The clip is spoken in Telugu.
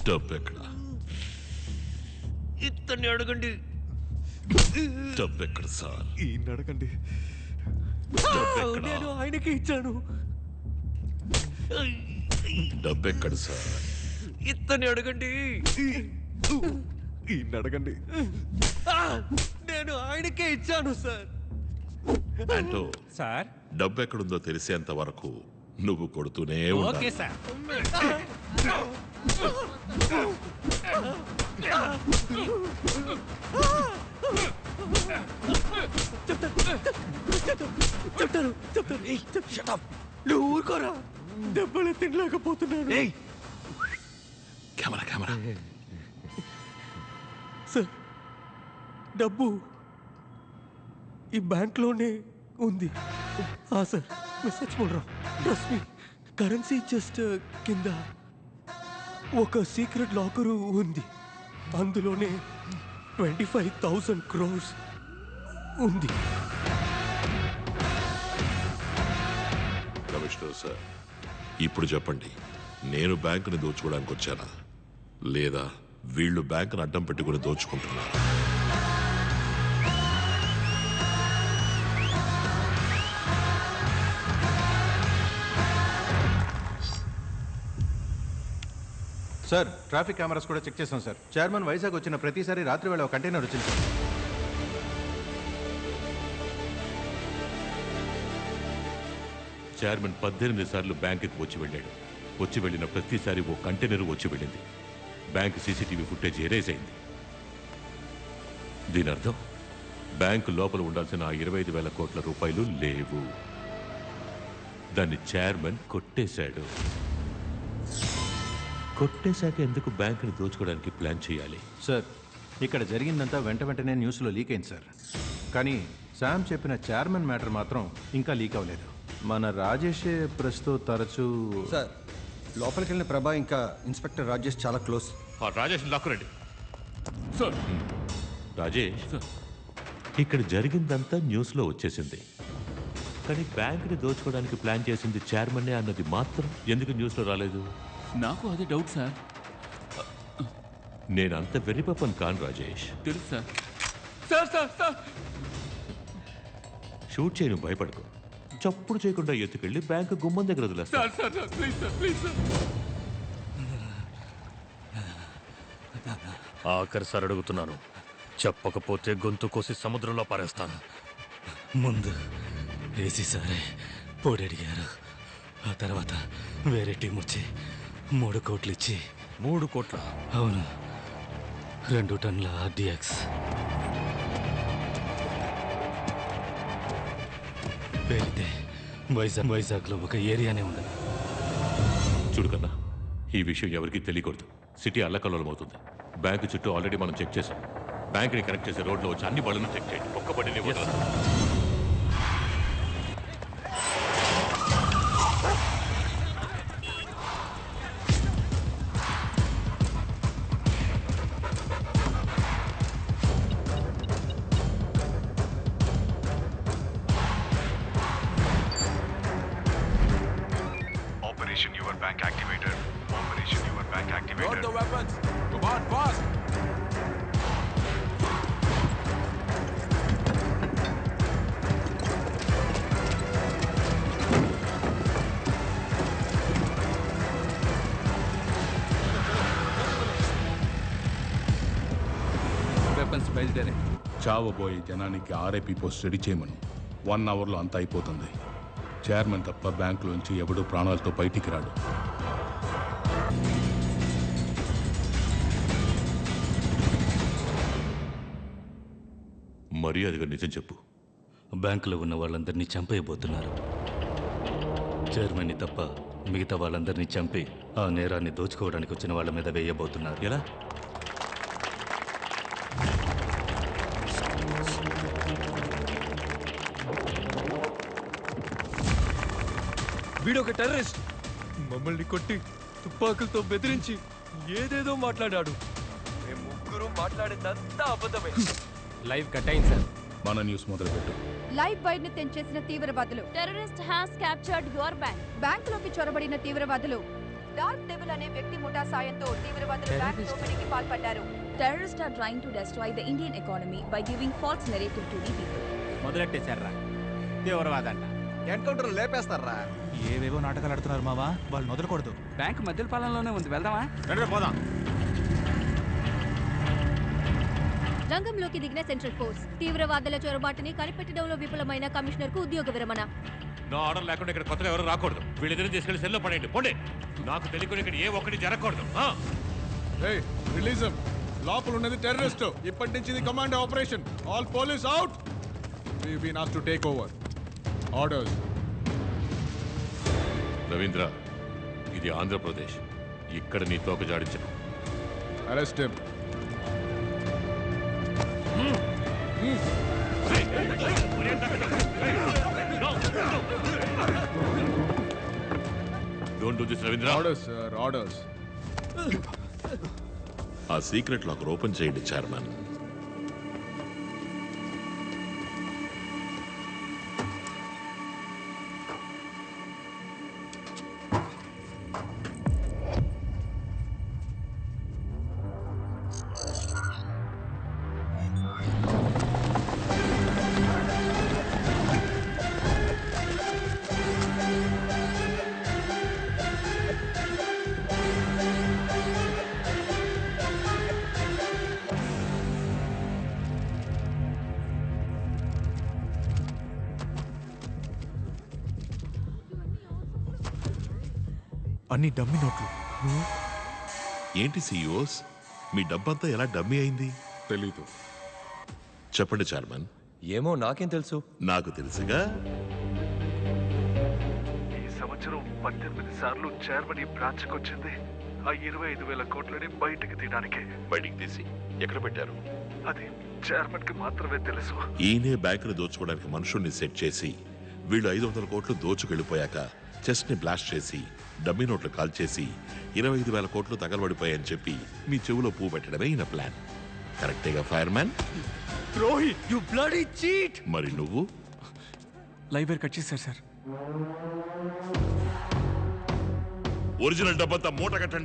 డబ్బు ఎక్కడ? ఇతన్ని అడగండి. డబ్బు ఎక్కడ సార్? ఈయన అడగండి. నేను ఆయనకి ఇచ్చాను. డబ్బు ఎక్కడ సార్? ఇతన్ని అడగండి. ఈయన అడగండి. నేను ఆయనకే ఇచ్చాను సార్. అంటూ సార్ డబ్బు ఎక్కడుందో తెలిసేంత వరకు నువ్వు కొడుతూనే ఓకే ఉండాలి. సార్. చెప్తాను. నువ్వు ఊరుకోరా. దెబ్బలు తినలేకపోతున్నాను. Camera camera. సార్, డబ్బు ఈ బ్యాంక్లోనే ఉంది. సార్, मैं सच बोल रहा हूँ. Trust me. కరెన్సీ జస్ట్ కింద ఒక సీక్రెట్ లాకరు ఉంది. అందులోనే 25,000 crores ఉంది. కమిషనర్ సార్, ఇప్పుడు చెప్పండి, నేను బ్యాంకుని దోచుకోవడానికి వచ్చానా లేదా వీళ్ళు బ్యాంకును అడ్డం పెట్టుకుని దోచుకుంటున్నారా? సార్, ట్రాఫిక్ కెమెరాస్ కూడా చెక్ చేసాం సార్. చైర్మన్ వైజాగ్ వచ్చిన ప్రతిసారి రాత్రి వేళ ఒక కంటైనర్ వచ్చింది సార్. చైర్మన్ 18 సార్లు బ్యాంకుకి వచ్చి వెళ్ళాడు. వచ్చి వెళ్ళిన ప్రతిసారి ఓ కంటైనర్ వచ్చి వెళ్ళింది. బ్యాంక్ సీసీటీవీ ఫుటేజ్ ఎరేజ్ అయింది. దీని అర్థం బ్యాంకు లోపల ఉండాల్సిన 25,000 కోట్ల రూపాయలు లేవు. దాన్ని చైర్మన్ కొట్టేశాడు. కొట్టేశాక ఎందుకు బ్యాంకుని దోచుకోవడానికి ప్లాన్ చేయాలి? సార్, ఇక్కడ జరిగిందంతా వెంటనే న్యూస్లో లీక్ అయింది సార్. కానీ శామ్ చెప్పిన చైర్మన్ మ్యాటర్ మాత్రం ఇంకా లీక్ అవ్వలేదు. మన రాజేషే ప్రస్తుతం తరచూ సార్, లోపలికి వెళ్ళిన ప్రభా ఇంకా ఇన్స్పెక్టర్ రాజేష్ చాలా క్లోజ్. రాజేష్ లాక్కురండి. రాజేష్, ఇక్కడ జరిగిందంతా న్యూస్లో వచ్చేసింది. కానీ బ్యాంకుని దోచుకోవడానికి ప్లాన్ చేసింది చైర్మన్నే అన్నది మాత్రం ఎందుకు న్యూస్లో రాలేదు? నాకు అదే డౌట్ సార్. నేనంత వెర్రిపప్పని కాను రాజేష్. తెలుసు sir. Sir sir sir shoot చేయను, భయపడకు. చప్పుడు చేయకుండా ఎత్తుకెళ్ళి బ్యాంకు గుమ్మం దగ్గర వదిలేస్తా. Sir sir please sir, please sir. ఆఖరి సార్ అడుగుతున్నాను, చెప్పకపోతే గొంతు కోసి సముద్రంలో పారేస్తాను. ముందు ఏసీ సారే పొడి అడిగారు. ఆ తర్వాత వేరే టీం వచ్చి 3 కోట్లు ఇచ్చి. 3 కోట్ల? అవును, 2 టన్నుల ఆర్డిఎక్స్. పేరితే వైజాగ్లో ఒక ఏరియానే ఉంది. చూడుకన్నా, ఈ విషయం ఎవరికీ తెలియకూడదు. సిటీ అల్లకల్లోలం అవుతుంది. బ్యాంకు చుట్టూ ఆల్రెడీ మనం చెక్ చేసాం. బ్యాంకుని కనెక్ట్ చేసే రోడ్లో వచ్చి అన్ని బళ్ళను చెక్ చేయండి. ఒక్క బండిని వదలదు. Operation Your Bank activated. Operation Your Bank activated. Load the weapons. Come on, fast. Weapons బయలుదేరే. చావబోయే జనానికి ఆర్ఐపీ పోస్ట్ రెడీ చేయమను. 1 అవర్లో అంతా అయిపోతుంది. చైర్మన్ తప్ప బ్యాంకులోంచి ఎవడూ ప్రాణాలతో బయటికి రాడు. మర్యాదగా నిజం చెప్పు. బ్యాంకులో ఉన్న వాళ్ళందరినీ చంపేయబోతున్నారు. చైర్మన్ని తప్ప మిగతా వాళ్ళందరినీ చంపి ఆ నేరాన్ని దోచుకోవడానికి వచ్చిన వాళ్ళ మీద వేయబోతున్నారు. ఎలా? వీడొక టెర్రరిస్ట్. మమ్మల్ని కొట్టి తుపాకులతో బెదిరించి ఏదేదో మాట్లాడాడు. మేము ముగ్గురు మాట్లాడిందంతా అబద్ధమే. లైవ్ కట్ అయింది సార్. మన న్యూస్ మొదలుపెట్టు. లైవ్ వైర్ ని తెంచేసిన తీవ్రవాదులు. Terrorist has captured your bank. బ్యాంకులోకి చొరబడిన తీవ్రవాదులు డార్క్ డెవిల్ అనే వ్యక్తి ముఠా సాయంతో తీవ్రవాదులు బ్యాంక్ దోపిడీకి పాల్పడ్డారు. Terrorists are trying to destroy the Indian economy by giving false narrative to the people. మొదలెట్టేశారా తీవ్రవాదంట. ఎన్కౌంటర్ లేపేస్తారా? ఏవేవో నాటకాలు ఆడుతున్నారు మావా, వాళ్ళు మొదలకూడదు. బ్యాంక్ మధ్య పాలనలోనే ఉంది, వెళ్దామా? పోదాం. రంగంలోకి దిగిన సెంట్రల్ ఫోర్స్ తీవ్రవాదుల చొరబాటుని కనిపెట్టడంలో విఫలమైన కమిషనర్ కు ఉద్యోగ విరమణ. నా ఆర్డర్ లేకుండా ఇక్కడ కొత్తగా ఎవరు రాకూడదు. వీళ్ళిద్దరిని తీసుకెళ్లి సెల్లో పడేయండి. పోండి. నాకు తెలియకుండా ఇక్కడ ఏ ఒక్కటి జరగకూడదు. రిలీజ్ లోపల ఉన్నది టెర్రరిస్ట్. ఇప్పటి నుంచి ఇది command operation. All police out. We been asked to take over. Orders. Ravindra, ఇది ఆంధ్రప్రదేశ్. ఇక్కడ నీ తోక జాడించను. Arrest him. Don't do this, Ravindra. Orders, sir. Orders. ఆ సీక్రెట్ లాకర్ ఓపెన్ చేయండి చైర్మన్. అన్ని డమ్మీ నోట్లు. ఏంటి సీఈఓస్, మీ డబ్బంతా ఎలా డమ్మీ అయింది? తెలీదు. చెప్పండి చైర్మన్. ఏమో నాకేం తెలుసు. నాకు తెలుసుగా. ఈ సంవత్సరం 18 సార్లు చైర్మన్ ఈ బ్రాంచ్కి వచ్చింది. ఆ 25,000 కోట్లని బయటికి తీయడానికి. బయటికి తీసి ఎక్కడ పెట్టారు? అది చైర్మన్ కి మాత్రమే తెలుసు. ఈయనే బ్యాంకుని దోచుకోవడానికి మనుషుల్ని సెట్ చేసి వీళ్ళు 500 కోట్లు దోచుకెళ్ళిపోయాక చెస్ట్ ని బ్లాస్ట్ చేసి డమ్మీ నోట్లు కాల్ చేసి 25,000 కోట్లు తగలబడిపోయాయని చెప్పి మీ చెవులో పువ్వు పెట్టడమే ఈయన ప్లాన్. కరెక్టేగా ఫైర్ మ్యాన్? ద్రోహి, యు బ్లడీ చీట్. మరి నువ్వు? లైవ్ వైర్ కట్ చేశారు సార్. ఒరిజినల్ డబ్బంతా మూట కట్టండి.